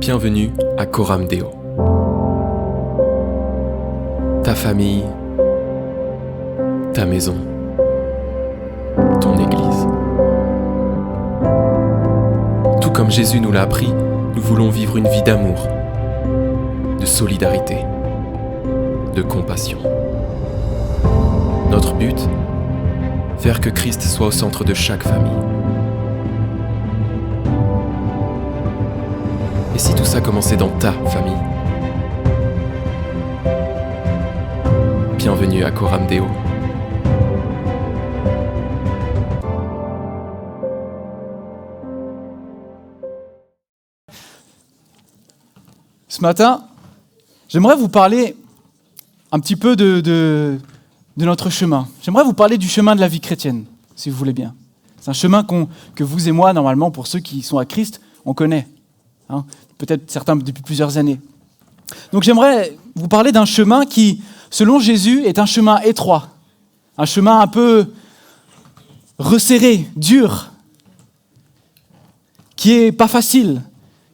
Bienvenue à Coram Deo. Ta famille, ta maison, ton église. Tout comme Jésus nous l'a appris, nous voulons vivre une vie d'amour, de solidarité, de compassion. Notre but, faire que Christ soit au centre de chaque famille. Et si tout ça commençait dans ta famille? Bienvenue à Coram Deo. Ce matin, j'aimerais vous parler un petit peu de notre chemin. J'aimerais vous parler du chemin de la vie chrétienne, si vous voulez bien. C'est un chemin que vous et moi, normalement, pour ceux qui sont à Christ, on connaît. Peut-être certains depuis plusieurs années. Donc j'aimerais vous parler d'un chemin qui, selon Jésus, est un chemin étroit. Un chemin un peu resserré, dur, qui est pas facile,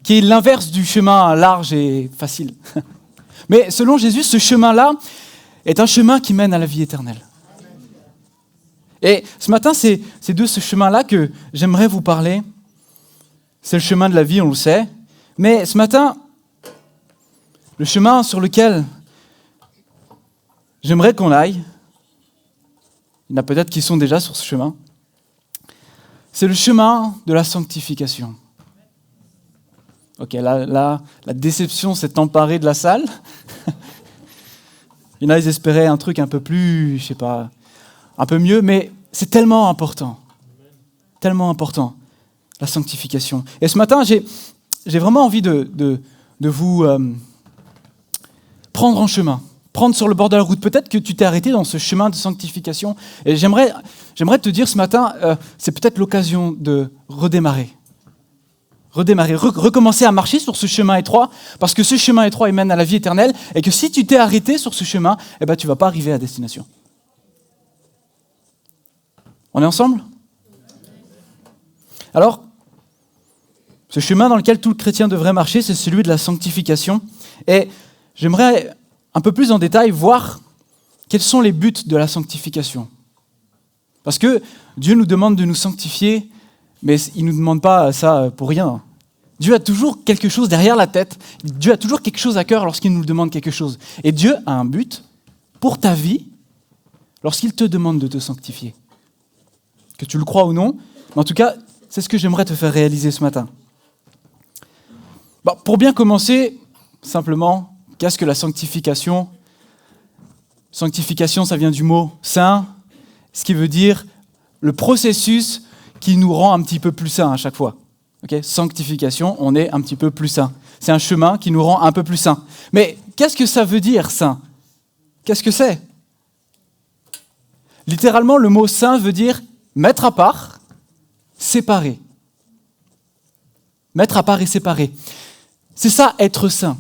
qui est l'inverse du chemin large et facile. Mais selon Jésus, ce chemin-là est un chemin qui mène à la vie éternelle. Et ce matin, c'est de ce chemin-là que j'aimerais vous parler. C'est le chemin de la vie, on le sait. Mais ce matin, le chemin sur lequel j'aimerais qu'on aille, il y en a peut-être qui sont déjà sur ce chemin, c'est le chemin de la sanctification. Ok, là, la déception s'est emparée de la salle. Il y en a, ils espéraient un truc un peu plus, je sais pas, un peu mieux, mais c'est tellement important. Tellement important, la sanctification. Et ce matin, j'ai vraiment envie de vous prendre en chemin, prendre sur le bord de la route. Peut-être que tu t'es arrêté dans ce chemin de sanctification. Et j'aimerais te dire ce matin, c'est peut-être l'occasion de redémarrer, recommencer à marcher sur ce chemin étroit, parce que ce chemin étroit il mène à la vie éternelle, et que si tu t'es arrêté sur ce chemin, tu ne vas pas arriver à destination. On est ensemble ? Alors, ce chemin dans lequel tout chrétien devrait marcher, c'est celui de la sanctification. Et j'aimerais un peu plus en détail voir quels sont les buts de la sanctification. Parce que Dieu nous demande de nous sanctifier, mais il ne nous demande pas ça pour rien. Dieu a toujours quelque chose derrière la tête. Dieu a toujours quelque chose à cœur lorsqu'il nous demande quelque chose. Et Dieu a un but pour ta vie lorsqu'il te demande de te sanctifier. Que tu le crois ou non, mais en tout cas, c'est ce que j'aimerais te faire réaliser ce matin. Pour bien commencer, simplement, qu'est-ce que la sanctification ? Sanctification, ça vient du mot « saint », ce qui veut dire le processus qui nous rend un petit peu plus saints à chaque fois. Okay ? Sanctification, on est un petit peu plus saint. C'est un chemin qui nous rend un peu plus saints. Mais qu'est-ce que ça veut dire, saint ? Qu'est-ce que c'est ? Littéralement, le mot « saint » veut dire mettre à part, séparer. Mettre à part et séparer. C'est ça, être saint.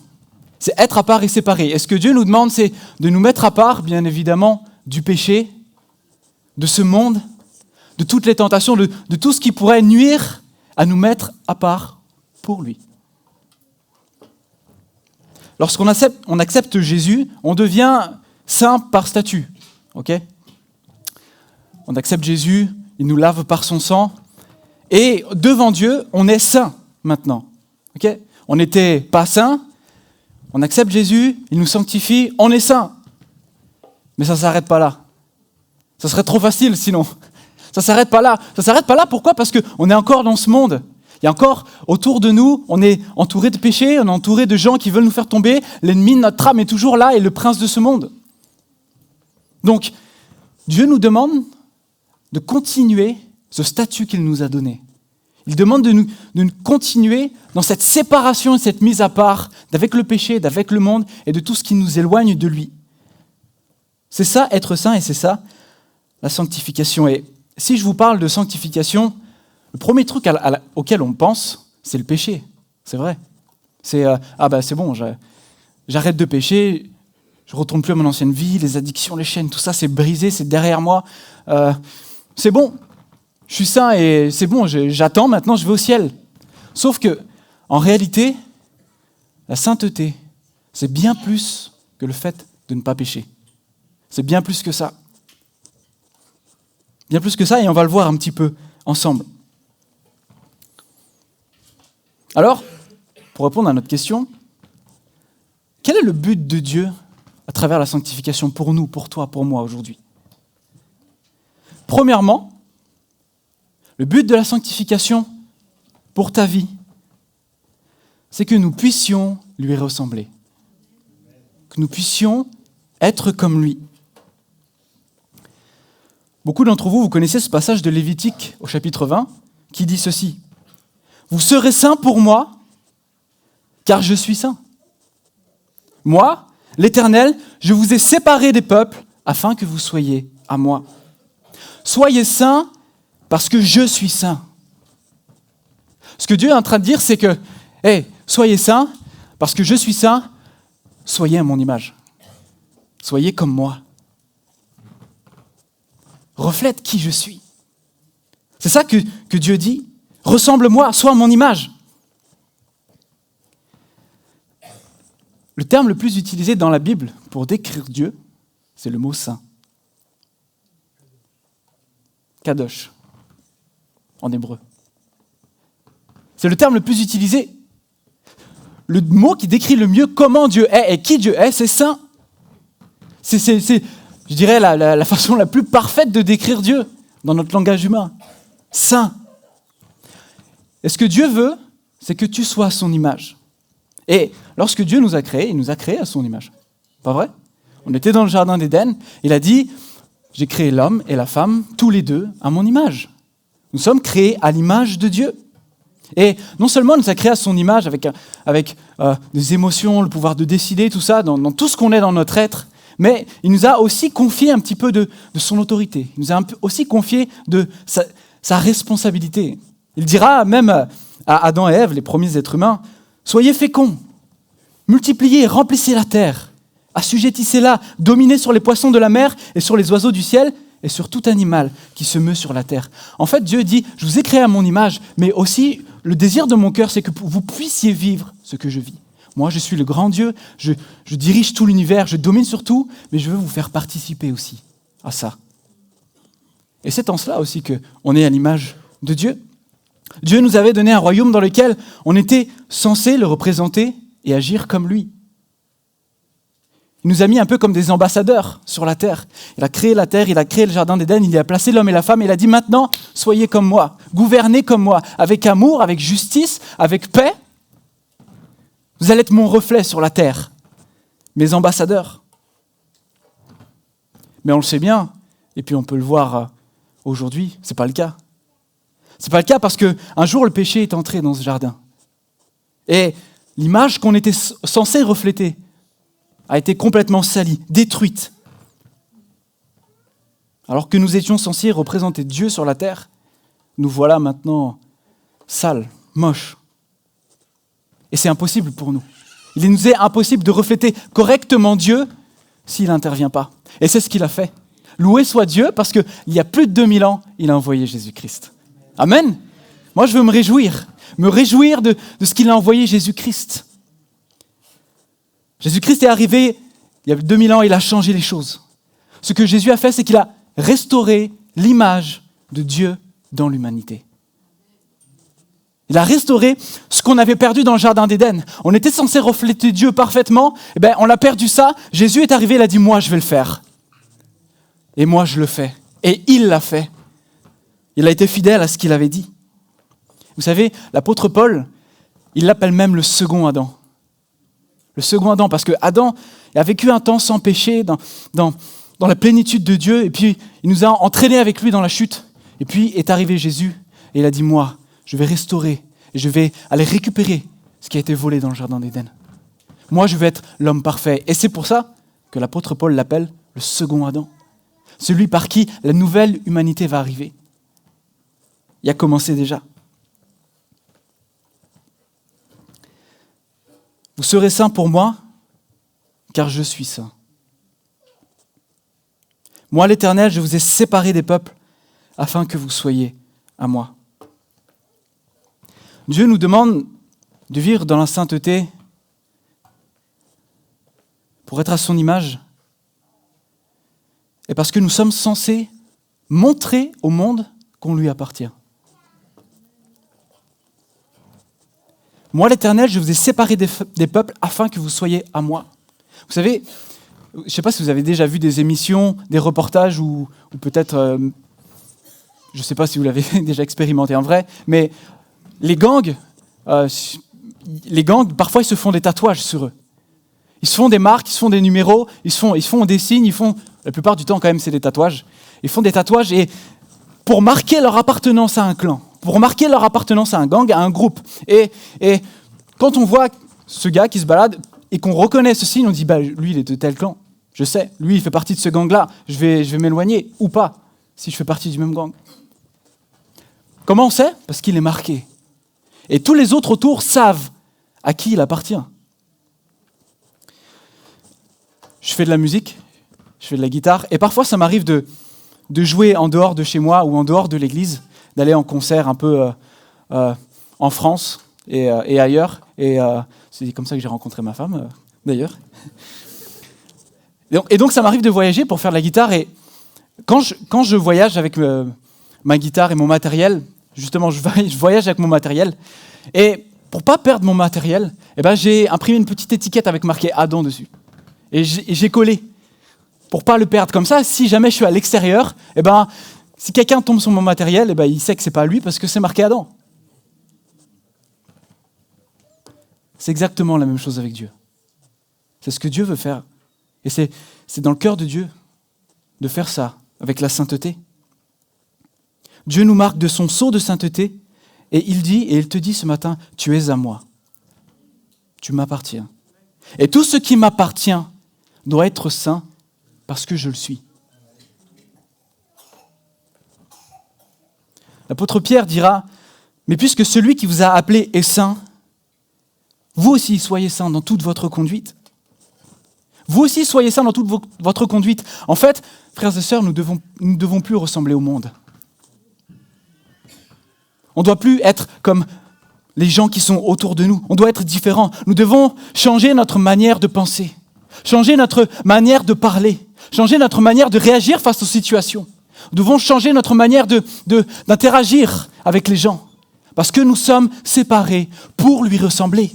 C'est être à part et séparé. Et ce que Dieu nous demande, c'est de nous mettre à part, bien évidemment, du péché, de ce monde, de toutes les tentations, de tout ce qui pourrait nuire à nous mettre à part pour lui. Lorsqu'on accepte Jésus, on devient saint par statut. Okay ? On accepte Jésus, il nous lave par son sang, et devant Dieu, on est saint maintenant. Okay ? On n'était pas saint, on accepte Jésus, il nous sanctifie, on est saint. Mais ça ne s'arrête pas là. Ça serait trop facile sinon. Ça ne s'arrête pas là. Ça ne s'arrête pas là, pourquoi ? Parce qu'on est encore dans ce monde. Il y a encore autour de nous, on est entouré de péchés, on est entouré de gens qui veulent nous faire tomber. L'ennemi de notre âme est toujours là et le prince de ce monde. Donc, Dieu nous demande de continuer ce statut qu'il nous a donné. Il demande de nous continuer dans cette séparation et cette mise à part d'avec le péché, d'avec le monde et de tout ce qui nous éloigne de lui. C'est ça, être saint, et c'est ça, la sanctification. Et si je vous parle de sanctification, le premier truc auquel on pense, c'est le péché. C'est vrai. C'est c'est bon, j'arrête de pécher, je ne retourne plus à mon ancienne vie, les addictions, les chaînes, tout ça, c'est brisé, c'est derrière moi. C'est bon. Je suis saint et c'est bon, j'attends, maintenant je vais au ciel. Sauf que, en réalité, la sainteté, c'est bien plus que le fait de ne pas pécher. C'est bien plus que ça. Bien plus que ça, et on va le voir un petit peu ensemble. Alors, pour répondre à notre question, quel est le but de Dieu à travers la sanctification pour nous, pour toi, pour moi aujourd'hui? Premièrement, le but de la sanctification pour ta vie, c'est que nous puissions lui ressembler. Que nous puissions être comme lui. Beaucoup d'entre vous, vous connaissez ce passage de Lévitique au chapitre 20 qui dit ceci. « Vous serez saints pour moi, car je suis saint. Moi, l'Éternel, je vous ai séparés des peuples afin que vous soyez à moi. Soyez saints parce que je suis saint. » Ce que Dieu est en train de dire, c'est que, soyez saints parce que je suis saint, soyez à mon image. Soyez comme moi. Reflète qui je suis. C'est ça que Dieu dit. Ressemble-moi, sois à mon image. Le terme le plus utilisé dans la Bible pour décrire Dieu, c'est le mot saint. Kadosh, en hébreu. C'est le terme le plus utilisé. Le mot qui décrit le mieux comment Dieu est et qui Dieu est, c'est saint. C'est je dirais, la façon la plus parfaite de décrire Dieu dans notre langage humain. Saint. Et ce que Dieu veut, c'est que tu sois à son image. Et lorsque Dieu nous a créés, il nous a créés à son image. Pas vrai? On était dans le jardin d'Éden, il a dit, j'ai créé l'homme et la femme, tous les deux, à mon image. Nous sommes créés à l'image de Dieu. Et non seulement il nous a créés à son image avec des émotions, le pouvoir de décider, tout ça, dans tout ce qu'on est dans notre être, mais il nous a aussi confié un petit peu de son autorité. Il nous a aussi confié de sa responsabilité. Il dira même à Adam et Ève, les premiers êtres humains, « Soyez féconds, multipliez, remplissez la terre, assujettissez-la, dominez sur les poissons de la mer et sur les oiseaux du ciel et sur tout animal qui se meut sur la terre. » En fait, Dieu dit, je vous ai créé à mon image, mais aussi le désir de mon cœur, c'est que vous puissiez vivre ce que je vis. Moi, je suis le grand Dieu, je dirige tout l'univers, je domine sur tout, mais je veux vous faire participer aussi à ça. Et c'est en cela aussi qu'on est à l'image de Dieu. Dieu nous avait donné un royaume dans lequel on était censé le représenter et agir comme lui. Il nous a mis un peu comme des ambassadeurs sur la terre. Il a créé la terre, il a créé le jardin d'Éden, il y a placé l'homme et la femme, et il a dit maintenant, soyez comme moi, gouvernez comme moi, avec amour, avec justice, avec paix. Vous allez être mon reflet sur la terre, mes ambassadeurs. Mais on le sait bien, et puis on peut le voir aujourd'hui, c'est pas le cas. C'est pas le cas parce qu'un jour le péché est entré dans ce jardin. Et l'image qu'on était censé refléter a été complètement salie, détruite. Alors que nous étions censés représenter Dieu sur la terre, nous voilà maintenant sales, moches. Et c'est impossible pour nous. Il nous est impossible de refléter correctement Dieu s'il n'intervient pas. Et c'est ce qu'il a fait. Loué soit Dieu parce qu'il y a plus de 2000 ans, il a envoyé Jésus-Christ. Amen. Moi, je veux me réjouir de ce qu'il a envoyé Jésus-Christ. Jésus-Christ est arrivé il y a 2000 ans, il a changé les choses. Ce que Jésus a fait, c'est qu'il a restauré l'image de Dieu dans l'humanité. Il a restauré ce qu'on avait perdu dans le jardin d'Éden. On était censé refléter Dieu parfaitement, on l'a perdu ça. Jésus est arrivé, il a dit, moi je vais le faire. Et moi je le fais. Et il l'a fait. Il a été fidèle à ce qu'il avait dit. Vous savez, l'apôtre Paul, il l'appelle même le second Adam. Le second Adam, parce que Adam a vécu un temps sans péché, dans la plénitude de Dieu, et puis il nous a entraînés avec lui dans la chute. Et puis est arrivé Jésus, et il a dit, moi, je vais restaurer, et je vais aller récupérer ce qui a été volé dans le jardin d'Éden. Moi, je vais être l'homme parfait. Et c'est pour ça que l'apôtre Paul l'appelle le second Adam. Celui par qui la nouvelle humanité va arriver. Il a commencé déjà. Vous serez saints pour moi, car je suis saint. Moi, l'Éternel, je vous ai séparés des peuples, afin que vous soyez à moi. Dieu nous demande de vivre dans la sainteté pour être à son image, et parce que nous sommes censés montrer au monde qu'on lui appartient. Moi, l'Éternel, je vous ai séparés des peuples afin que vous soyez à moi. Vous savez, je ne sais pas si vous avez déjà vu des émissions, des reportages ou peut-être, je ne sais pas si vous l'avez déjà expérimenté en vrai, mais les gangs, parfois, ils se font des tatouages sur eux. Ils se font des marques, ils se font des numéros, ils se font des signes, la plupart du temps quand même, c'est des tatouages. Ils font des tatouages et pour marquer leur appartenance à un clan, pour marquer leur appartenance à un gang, à un groupe. Et quand on voit ce gars qui se balade et qu'on reconnaît ce signe, on dit lui, il est de tel clan. Je sais, lui, il fait partie de ce gang-là. Je vais m'éloigner ou pas si je fais partie du même gang. Comment on sait ? Parce qu'il est marqué. Et tous les autres autour savent à qui il appartient. Je fais de la musique, je fais de la guitare, et parfois ça m'arrive de jouer en dehors de chez moi ou en dehors de l'église, d'aller en concert un peu en France et ailleurs. Et c'est comme ça que j'ai rencontré ma femme, d'ailleurs. Et donc ça m'arrive de voyager pour faire de la guitare, et quand je voyage avec ma guitare et mon matériel, justement je voyage avec mon matériel, et pour pas perdre mon matériel, j'ai imprimé une petite étiquette avec marqué Adam dessus. Et j'ai collé pour pas le perdre. Comme ça, si jamais je suis à l'extérieur, si quelqu'un tombe sur mon matériel, il sait que c'est pas lui parce que c'est marqué Adam. C'est exactement la même chose avec Dieu. C'est ce que Dieu veut faire. Et c'est dans le cœur de Dieu de faire ça avec la sainteté. Dieu nous marque de son sceau de sainteté et il te dit ce matin, tu es à moi. Tu m'appartiens. Et tout ce qui m'appartient doit être saint parce que je le suis. L'apôtre Pierre dira, mais puisque celui qui vous a appelé est saint, vous aussi soyez saints dans toute votre conduite. Vous aussi soyez saints dans toute votre conduite. En fait, frères et sœurs, nous ne devons plus ressembler au monde. On ne doit plus être comme les gens qui sont autour de nous. On doit être différents. Nous devons changer notre manière de penser, changer notre manière de parler, changer notre manière de réagir face aux situations. Nous devons changer notre manière d'interagir avec les gens parce que nous sommes séparés pour lui ressembler.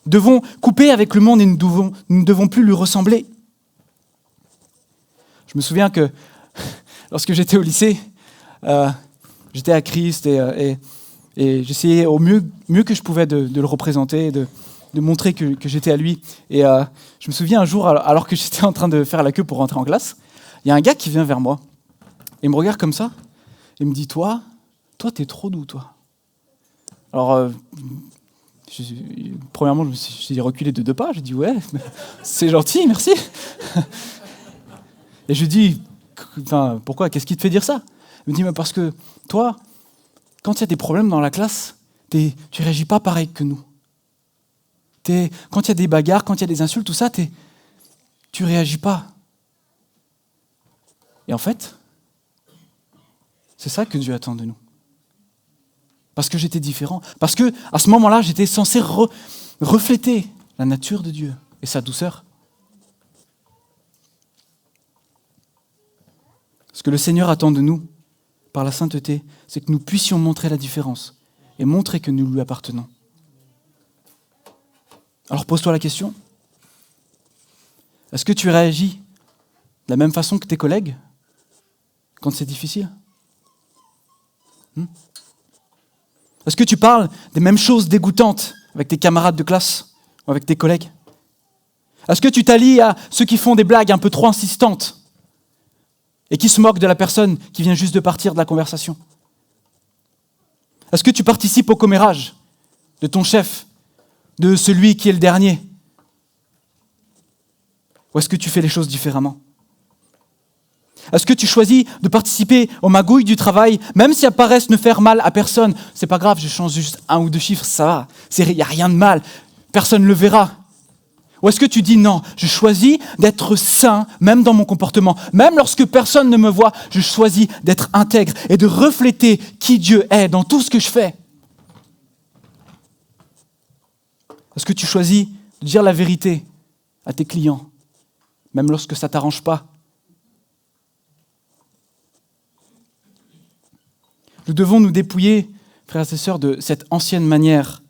Nous devons couper avec le monde et nous ne devons plus lui ressembler. Je me souviens que lorsque j'étais au lycée, j'étais à Christ et j'essayais au mieux que je pouvais de le représenter, de montrer que j'étais à lui. Et je me souviens un jour, alors que j'étais en train de faire la queue pour rentrer en classe, il y a un gars qui vient vers moi. Il me regarde comme ça, et me dit, toi, t'es trop doux, toi. Alors, premièrement, j'ai reculé de 2 pas, j'ai dit, ouais, c'est gentil, merci. Et je lui dis, pourquoi, qu'est-ce qui te fait dire ça ? Il me dit, mais parce que toi, quand il y a des problèmes dans la classe, tu réagis pas pareil que nous. Quand il y a des bagarres, quand il y a des insultes, tout ça, tu réagis pas. Et en fait, c'est ça que Dieu attend de nous. Parce que j'étais différent. Parce que à ce moment-là, j'étais censé refléter la nature de Dieu et sa douceur. Ce que le Seigneur attend de nous, par la sainteté, c'est que nous puissions montrer la différence et montrer que nous lui appartenons. Alors pose-toi la question. Est-ce que tu réagis de la même façon que tes collègues quand c'est difficile ? Est-ce que tu parles des mêmes choses dégoûtantes avec tes camarades de classe ou avec tes collègues ? Est-ce que tu t'allies à ceux qui font des blagues un peu trop insistantes et qui se moquent de la personne qui vient juste de partir de la conversation ? Est-ce que tu participes au commérage de ton chef, de celui qui est le dernier ? Ou est-ce que tu fais les choses différemment ? Est-ce que tu choisis de participer aux magouilles du travail, même si elles paraissent ne faire mal à personne ? C'est pas grave, je change juste 1 ou 2 chiffres, ça va. Il n'y a rien de mal, personne ne le verra. Ou est-ce que tu dis non, je choisis d'être saint, même dans mon comportement, même lorsque personne ne me voit, je choisis d'être intègre et de refléter qui Dieu est dans tout ce que je fais. Est-ce que tu choisis de dire la vérité à tes clients, même lorsque ça ne t'arrange pas. Nous devons nous dépouiller, frères et sœurs, de cette ancienne manière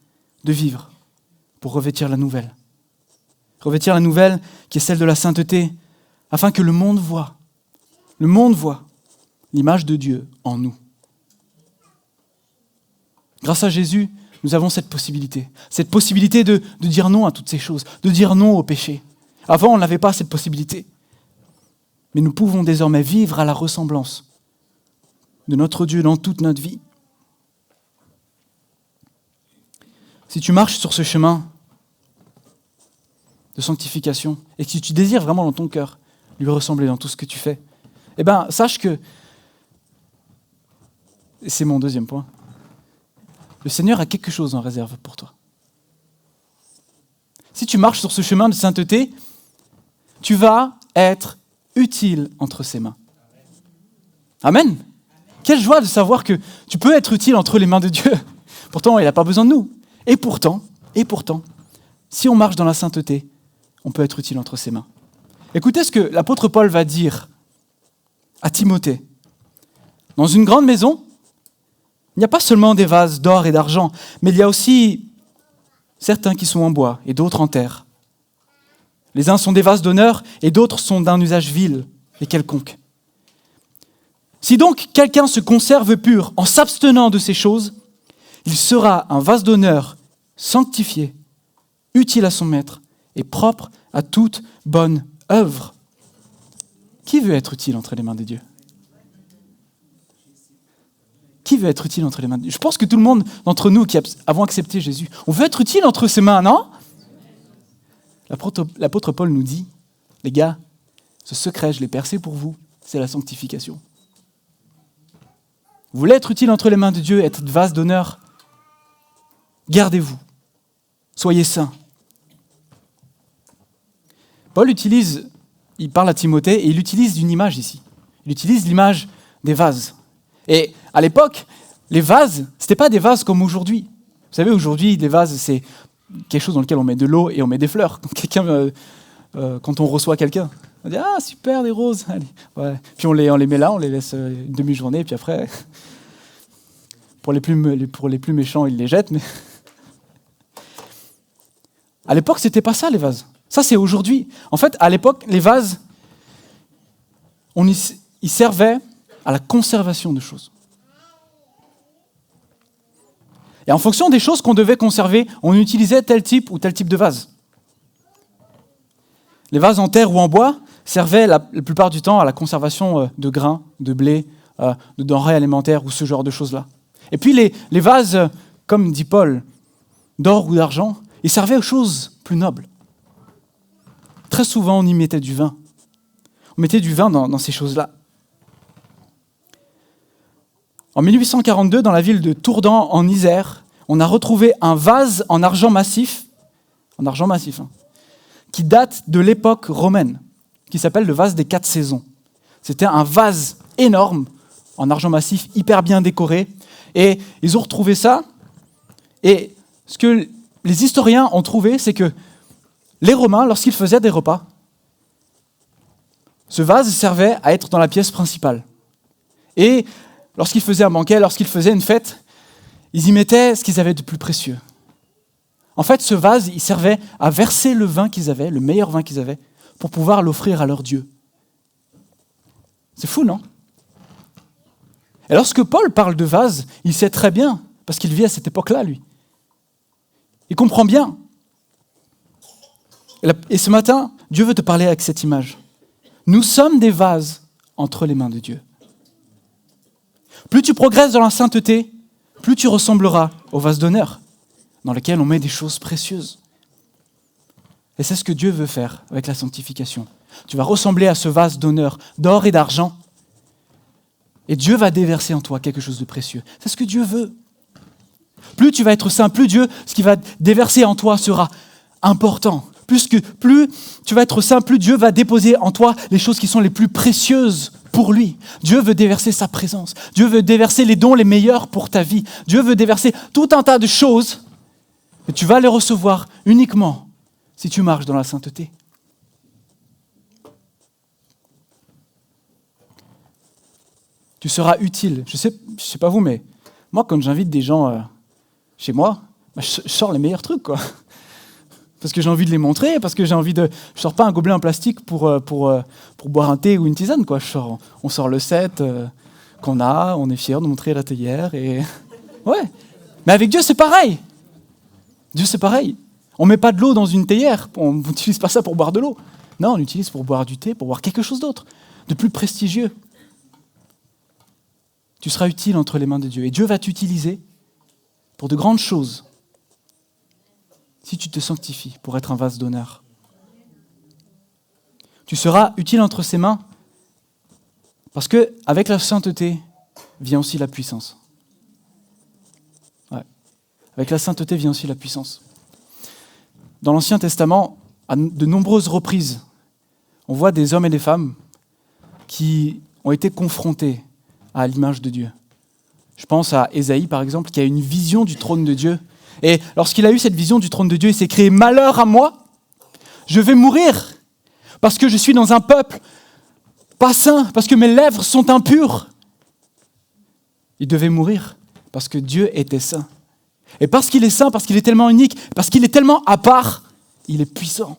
de vivre pour revêtir la nouvelle. Revêtir la nouvelle qui est celle de la sainteté, afin que le monde voie l'image de Dieu en nous. Grâce à Jésus, nous avons cette possibilité de dire non à toutes ces choses, de dire non au péché. Avant, on n'avait pas cette possibilité. Mais nous pouvons désormais vivre à la ressemblance de notre Dieu dans toute notre vie. Si tu marches sur ce chemin de sanctification et que si tu désires vraiment dans ton cœur lui ressembler dans tout ce que tu fais, eh bien, sache que, et c'est mon deuxième point, le Seigneur a quelque chose en réserve pour toi. Si tu marches sur ce chemin de sainteté, tu vas être utile entre ses mains. Amen. Quelle joie de savoir que tu peux être utile entre les mains de Dieu. Pourtant, il n'a pas besoin de nous. Et pourtant, si on marche dans la sainteté, on peut être utile entre ses mains. Écoutez ce que l'apôtre Paul va dire à Timothée. Dans une grande maison, il n'y a pas seulement des vases d'or et d'argent, mais il y a aussi certains qui sont en bois et d'autres en terre. Les uns sont des vases d'honneur et d'autres sont d'un usage vil et quelconque. Si donc quelqu'un se conserve pur en s'abstenant de ces choses, il sera un vase d'honneur sanctifié, utile à son maître et propre à toute bonne œuvre. Qui veut être utile entre les mains de Dieu ? Qui veut être utile entre les mains de Dieu ? Je pense que tout le monde d'entre nous qui avons accepté Jésus, on veut être utile entre ses mains, non ? L'apôtre Paul nous dit, les gars, ce secret, je l'ai percé pour vous, c'est la sanctification. Vous voulez être utile entre les mains de Dieu, être vase d'honneur ? Gardez-vous, soyez saints. Paul il parle à Timothée et il utilise une image ici. Il utilise l'image des vases. Et à l'époque, les vases, ce n'étaient pas des vases comme aujourd'hui. Vous savez, aujourd'hui, les vases, c'est quelque chose dans lequel on met de l'eau et on met des fleurs. Quand on reçoit quelqu'un, on dit « Ah, super, des roses !» Allez. Ouais. Puis on les met là, on les laisse une demi-journée, et puis après, pour les plus méchants, ils les jettent. Mais à l'époque, ce n'était pas ça, les vases. Ça, c'est aujourd'hui. En fait, à l'époque, les vases, ils servaient à la conservation de choses. Et en fonction des choses qu'on devait conserver, on utilisait tel type ou tel type de vase. Les vases en terre ou en bois servaient la plupart du temps à la conservation de grains, de blé, de denrées alimentaires ou ce genre de choses-là. Et puis les vases, comme dit Paul, d'or ou d'argent, ils servaient aux choses plus nobles. Très souvent, on y mettait du vin. On mettait du vin dans ces choses-là. En 1842, dans la ville de Tourdan, en Isère, on a retrouvé un vase en argent massif, qui date de l'époque romaine, qui s'appelle le vase des 4 saisons. C'était un vase énorme, en argent massif, hyper bien décoré, et ils ont retrouvé ça, et ce que les historiens ont trouvé, c'est que les Romains, lorsqu'ils faisaient des repas, ce vase servait à être dans la pièce principale. Et lorsqu'ils faisaient un banquet, lorsqu'ils faisaient une fête, ils y mettaient ce qu'ils avaient de plus précieux. En fait, ce vase, il servait à verser le vin qu'ils avaient, le meilleur vin qu'ils avaient, pour pouvoir l'offrir à leur Dieu. C'est fou, non ? Et lorsque Paul parle de vase, il sait très bien, parce qu'il vit à cette époque-là, lui. Il comprend bien. Et ce matin, Dieu veut te parler avec cette image. Nous sommes des vases entre les mains de Dieu. Plus tu progresses dans la sainteté, plus tu ressembleras au vase d'honneur, dans lequel on met des choses précieuses. Et c'est ce que Dieu veut faire avec la sanctification. Tu vas ressembler à ce vase d'honneur, d'or et d'argent, et Dieu va déverser en toi quelque chose de précieux. C'est ce que Dieu veut. Plus tu vas être saint, plus Dieu, ce qui va déverser en toi sera important. Plus tu vas être saint, plus Dieu va déposer en toi les choses qui sont les plus précieuses pour lui. Dieu veut déverser sa présence. Dieu veut déverser les dons les meilleurs pour ta vie. Dieu veut déverser tout un tas de choses, et tu vas les recevoir uniquement si tu marches dans la sainteté. Tu seras utile. Je sais pas vous, mais moi, quand j'invite des gens chez moi, je sors les meilleurs trucs, quoi. Parce que j'ai envie de les montrer, parce que j'ai envie de... Je sors pas un gobelet en plastique pour boire un thé ou une tisane, quoi. On sort le set qu'on a, on est fiers de montrer la théière, et... Ouais. Mais avec Dieu, c'est pareil. Dieu, c'est pareil. On met pas de l'eau dans une théière, on n'utilise pas ça pour boire de l'eau. Non, on l'utilise pour boire du thé, pour boire quelque chose d'autre, de plus prestigieux. Tu seras utile entre les mains de Dieu. Et Dieu va t'utiliser pour de grandes choses si tu te sanctifies pour être un vase d'honneur. Tu seras utile entre ses mains parce qu'avec la sainteté vient aussi la puissance. Ouais. Avec la sainteté vient aussi la puissance. Dans l'Ancien Testament, à de nombreuses reprises, on voit des hommes et des femmes qui ont été confrontés à l'image de Dieu. Je pense à Ésaïe, par exemple, qui a une vision du trône de Dieu. Et lorsqu'il a eu cette vision du trône de Dieu, il s'est créé « Malheur à moi, je vais mourir, parce que je suis dans un peuple pas saint, parce que mes lèvres sont impures. » Il devait mourir, parce que Dieu était saint. Et parce qu'il est saint, parce qu'il est tellement unique, parce qu'il est tellement à part, il est puissant.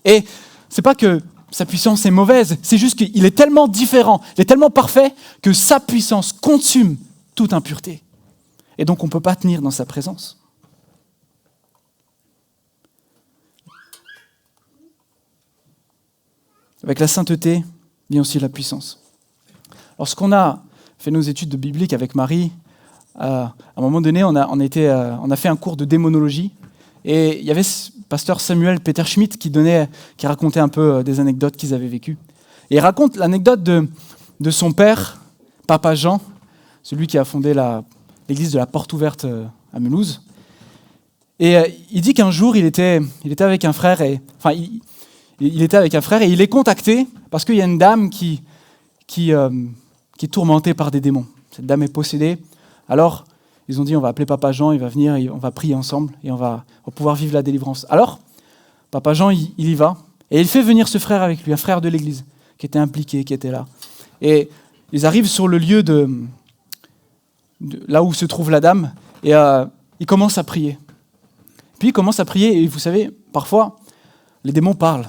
Et c'est pas que sa puissance est mauvaise, c'est juste qu'il est tellement différent, il est tellement parfait que sa puissance consume toute impureté. Et donc on ne peut pas tenir dans sa présence. Avec la sainteté vient aussi la puissance. Lorsqu'on a fait nos études de biblique avec Marie, à un moment donné, on a fait un cours de démonologie. Et il y avait ce pasteur Samuel Peter Schmidt qui racontait un peu des anecdotes qu'ils avaient vécues. Et il raconte l'anecdote de son père, Papa Jean, celui qui a fondé l'église de la Porte Ouverte à Mulhouse. Et il dit qu'un jour, il était avec un frère, il était avec un frère et il est contacté parce qu'il y a une dame qui est tourmentée par des démons. Cette dame est possédée. Alors, ils ont dit, on va appeler Papa Jean, il va venir, et on va prier ensemble et on va pouvoir vivre la délivrance. Alors, Papa Jean, il y va et il fait venir ce frère avec lui, un frère de l'église qui était impliqué, qui était là. Et ils arrivent sur le lieu de là où se trouve la dame et ils commencent à prier. Puis ils commencent à prier et vous savez, parfois, les démons parlent.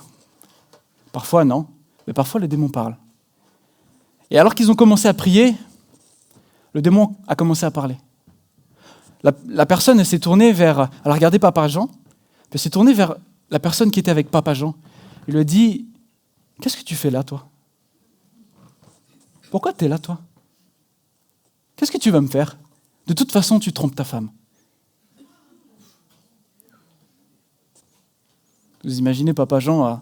Parfois, non, mais parfois les démons parlent. Et alors qu'ils ont commencé à prier, le démon a commencé à parler. La personne elle s'est tournée vers... Elle a regardé Papa Jean, puis elle s'est tournée vers la personne qui était avec Papa Jean. Il lui a dit, « Qu'est-ce que tu fais là, toi? Pourquoi tu es là, toi? Qu'est-ce que tu vas me faire? De toute façon, tu trompes ta femme. » Vous imaginez Papa Jean...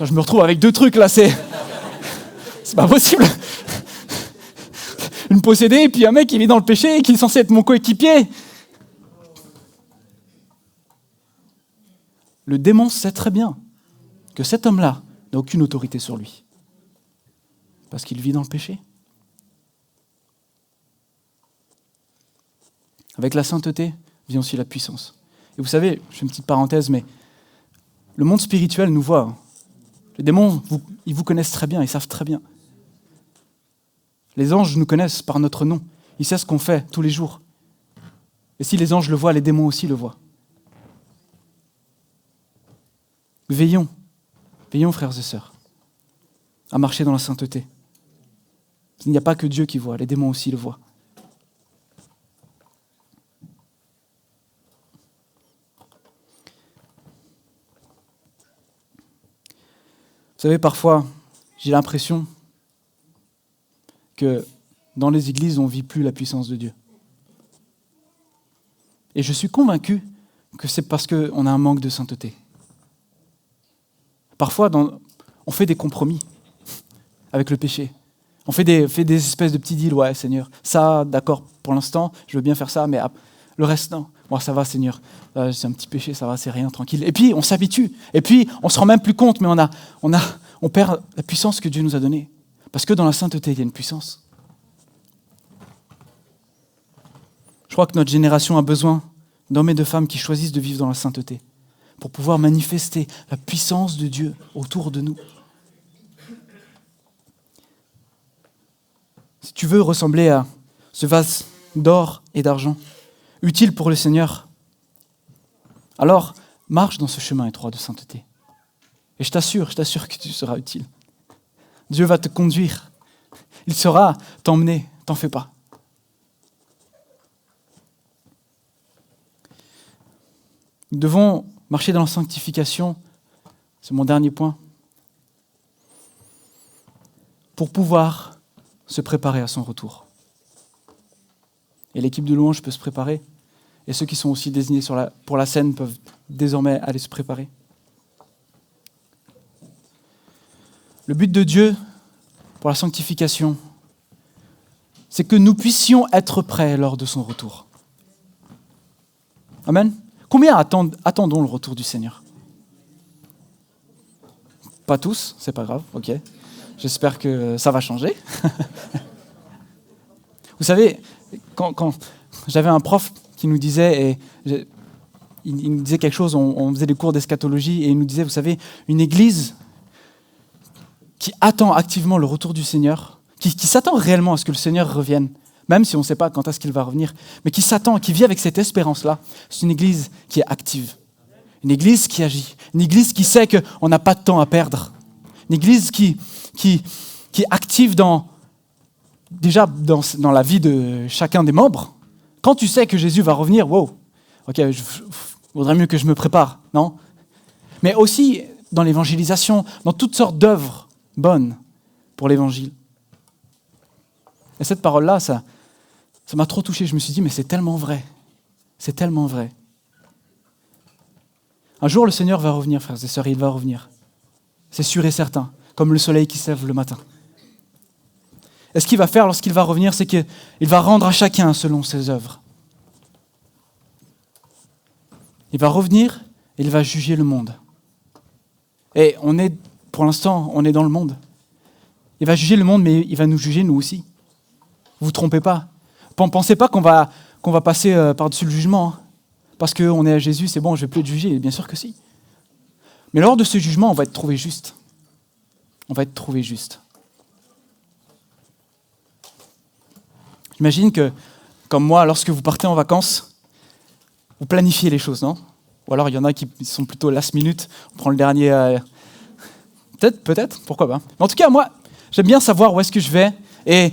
Je me retrouve avec deux trucs, là, c'est pas possible. Une possédée, et puis un mec qui vit dans le péché et qui est censé être mon coéquipier. Le démon sait très bien que cet homme-là n'a aucune autorité sur lui. Parce qu'il vit dans le péché. Avec la sainteté vient aussi la puissance. Et vous savez, je fais une petite parenthèse, mais le monde spirituel nous voit. Les démons, ils vous connaissent très bien, ils savent très bien. Les anges nous connaissent par notre nom. Ils savent ce qu'on fait tous les jours. Et si les anges le voient, les démons aussi le voient. Veillons, frères et sœurs, à marcher dans la sainteté. Il n'y a pas que Dieu qui voit, les démons aussi le voient. Vous savez, parfois, j'ai l'impression que dans les églises, on ne vit plus la puissance de Dieu. Et je suis convaincu que c'est parce qu'on a un manque de sainteté. Parfois, on fait des compromis avec le péché. On fait des espèces de petits deals. Ouais, Seigneur, ça, d'accord, pour l'instant, je veux bien faire ça, mais le reste, non. Bon, ça va, Seigneur, c'est un petit péché, ça va, c'est rien, tranquille. Et puis, on s'habitue. Et puis, on ne se rend même plus compte, mais on perd la puissance que Dieu nous a donnée. Parce que dans la sainteté, il y a une puissance. Je crois que notre génération a besoin d'hommes et de femmes qui choisissent de vivre dans la sainteté pour pouvoir manifester la puissance de Dieu autour de nous. si tu veux ressembler à ce vase d'or et d'argent, utile pour le Seigneur, alors marche dans ce chemin étroit de sainteté. Et je t'assure que tu seras utile. Dieu va te conduire. Il saura t'emmener, t'en fais pas. Nous devons marcher dans la sanctification, c'est mon dernier point, pour pouvoir se préparer à son retour. Et l'équipe de louange peut se préparer, et ceux qui sont aussi désignés pour la scène peuvent désormais aller se préparer. Le but de Dieu pour la sanctification, c'est que nous puissions être prêts lors de son retour. Amen. Combien attendons le retour du Seigneur? Pas tous, c'est pas grave, ok. J'espère que ça va changer. Vous savez, quand j'avais un prof qui nous disait, il nous disait quelque chose, on faisait des cours d'eschatologie, et il nous disait, vous savez, une église qui attend activement le retour du Seigneur, qui s'attend réellement à ce que le Seigneur revienne, même si on ne sait pas quand est-ce qu'il va revenir, mais qui s'attend, qui vit avec cette espérance-là, c'est une église qui est active, une église qui agit, une église qui sait qu'on n'a pas de temps à perdre, une église qui est active dans la vie de chacun des membres. Quand tu sais que Jésus va revenir, wow, ok, vaudrait mieux que je me prépare, non? Mais aussi dans l'évangélisation, dans toutes sortes d'œuvres bonnes pour l'évangile. Et cette parole-là, ça m'a trop touché. Je me suis dit, mais c'est tellement vrai. C'est tellement vrai. Un jour, le Seigneur va revenir, frères et sœurs, il va revenir. C'est sûr et certain, comme le soleil qui se lève le matin. Et ce qu'il va faire lorsqu'il va revenir, c'est qu'il va rendre à chacun selon ses œuvres. Il va revenir et il va juger le monde. Et pour l'instant, on est dans le monde. Il va juger le monde, mais il va nous juger nous aussi. Vous ne vous trompez pas. Pensez pas qu'on va passer par-dessus le jugement. Hein. Parce qu'on est à Jésus, c'est bon, je ne vais plus être jugé. Bien sûr que si. Mais lors de ce jugement, on va être trouvé juste. On va être trouvé juste. J'imagine que, comme moi, lorsque vous partez en vacances, vous planifiez les choses, non? Ou alors il y en a qui sont plutôt last minute, on prend le dernier... Peut-être, pourquoi pas. Mais en tout cas, moi, j'aime bien savoir où est-ce que je vais et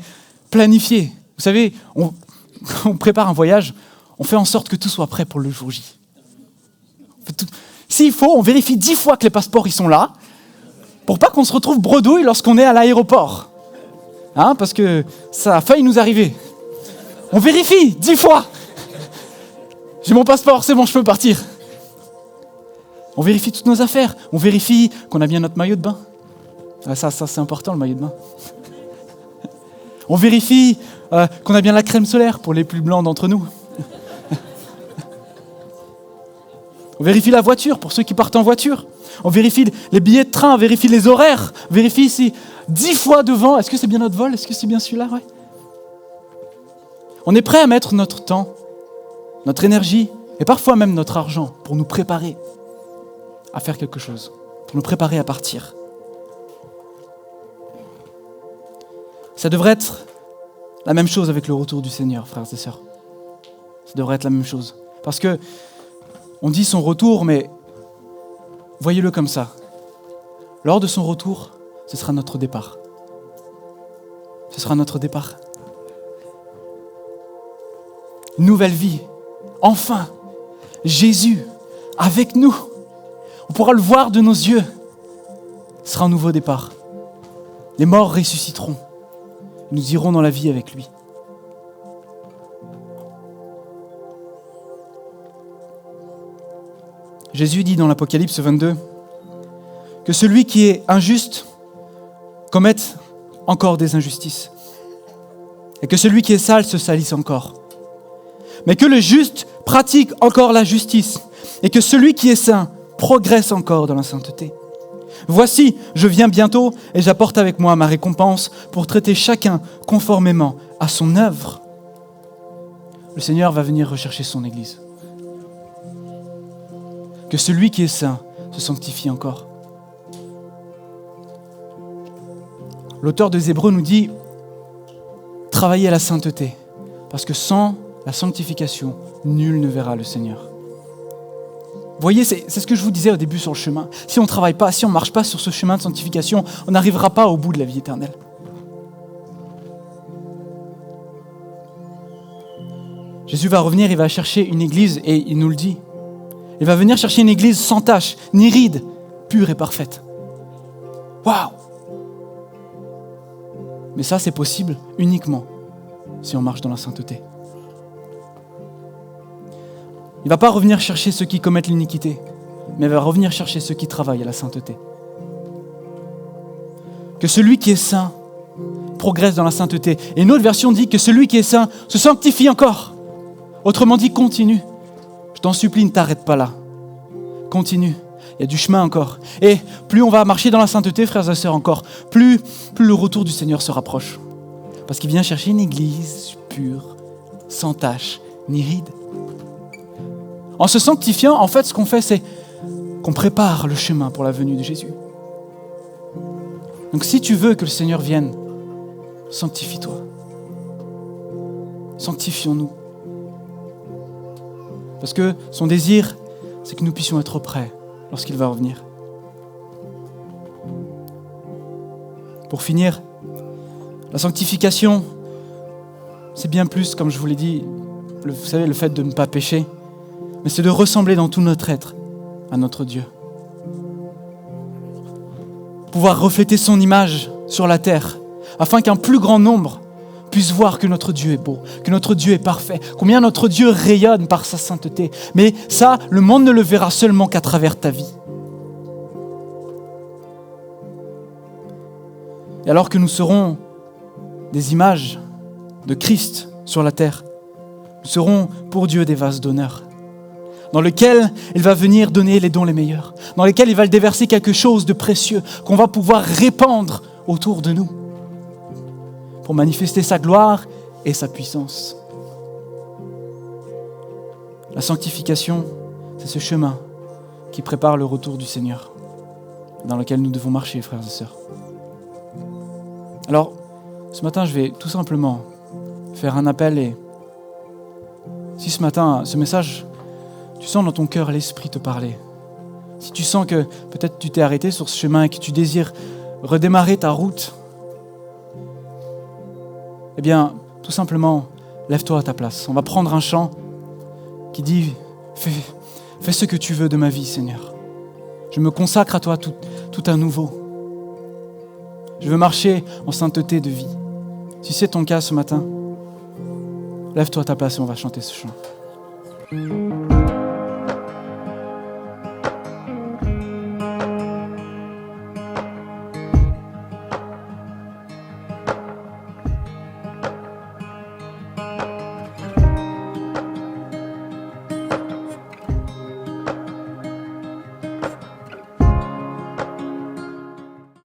planifier. Vous savez, on prépare un voyage, on fait en sorte que tout soit prêt pour le jour J. S'il faut, on vérifie 10 fois que les passeports ils sont là, pour pas qu'on se retrouve bredouille lorsqu'on est à l'aéroport. Hein, parce que ça a failli nous arriver. On vérifie 10 fois. J'ai mon passeport, c'est bon, je peux partir. On vérifie toutes nos affaires. On vérifie qu'on a bien notre maillot de bain. Ah, ça c'est important, le maillot de bain. On vérifie qu'on a bien la crème solaire pour les plus blancs d'entre nous. On vérifie la voiture pour ceux qui partent en voiture. On vérifie les billets de train, on vérifie les horaires. On vérifie si 10 fois devant, est-ce que c'est bien notre vol? Est-ce que c'est bien celui-là? Ouais. On est prêt à mettre notre temps, notre énergie et parfois même notre argent pour nous préparer à faire quelque chose, pour nous préparer à partir. Ça devrait être la même chose avec le retour du Seigneur, frères et sœurs. Ça devrait être la même chose. Parce que on dit son retour, mais voyez-le comme ça. Lors de son retour, ce sera notre départ. Ce sera notre départ. Une nouvelle vie. Enfin, Jésus avec nous. On pourra le voir de nos yeux. Ce sera un nouveau départ. Les morts ressusciteront. Nous irons dans la vie avec lui. Jésus dit dans l'Apocalypse 22 que celui qui est injuste commette encore des injustices et que celui qui est sale se salisse encore. Mais que le juste pratique encore la justice et que celui qui est saint progresse encore dans la sainteté. Voici, je viens bientôt et j'apporte avec moi ma récompense pour traiter chacun conformément à son œuvre. Le Seigneur va venir rechercher son Église. Que celui qui est saint se sanctifie encore. L'auteur des Hébreux nous dit travailler à la sainteté, parce que sans la sanctification, nul ne verra le Seigneur. Vous voyez, c'est ce que je vous disais au début sur le chemin. Si on ne travaille pas, si on ne marche pas sur ce chemin de sanctification, on n'arrivera pas au bout de la vie éternelle. Jésus va revenir, il va chercher une église, et il nous le dit. Il va venir chercher une église sans tache, ni ride, pure et parfaite. Waouh! Mais ça, c'est possible uniquement si on marche dans la sainteté. Il ne va pas revenir chercher ceux qui commettent l'iniquité, mais il va revenir chercher ceux qui travaillent à la sainteté. Que celui qui est saint progresse dans la sainteté. Et une autre version dit que celui qui est saint se sanctifie encore. Autrement dit, continue. Je t'en supplie, ne t'arrête pas là. Continue. Il y a du chemin encore. Et plus on va marcher dans la sainteté, frères et sœurs, encore, plus le retour du Seigneur se rapproche. Parce qu'il vient chercher une église pure, sans tache, ni ride. En se sanctifiant, en fait, ce qu'on fait, c'est qu'on prépare le chemin pour la venue de Jésus. Donc si tu veux que le Seigneur vienne, sanctifie-toi. Sanctifions-nous. Parce que son désir, c'est que nous puissions être prêts lorsqu'il va revenir. Pour finir, la sanctification, c'est bien plus, comme je vous l'ai dit, vous savez, le fait de ne pas pécher, mais c'est de ressembler dans tout notre être à notre Dieu. Pouvoir refléter son image sur la terre, afin qu'un plus grand nombre puisse voir que notre Dieu est beau, que notre Dieu est parfait, combien notre Dieu rayonne par sa sainteté. Mais ça, le monde ne le verra seulement qu'à travers ta vie. Et alors que nous serons des images de Christ sur la terre, nous serons pour Dieu des vases d'honneur, dans lequel il va venir donner les dons les meilleurs, dans lequel il va déverser quelque chose de précieux qu'on va pouvoir répandre autour de nous pour manifester sa gloire et sa puissance. La sanctification, c'est ce chemin qui prépare le retour du Seigneur, dans lequel nous devons marcher, frères et sœurs. Alors, ce matin, je vais tout simplement faire un appel, et si ce matin, ce message, tu sens dans ton cœur l'Esprit te parler, si tu sens que peut-être tu t'es arrêté sur ce chemin et que tu désires redémarrer ta route, eh bien, tout simplement, lève-toi à ta place. On va prendre un chant qui dit « Fais ce que tu veux de ma vie, Seigneur. Je me consacre à toi tout à nouveau. Je veux marcher en sainteté de vie. » Si c'est ton cas ce matin, lève-toi à ta place et on va chanter ce chant.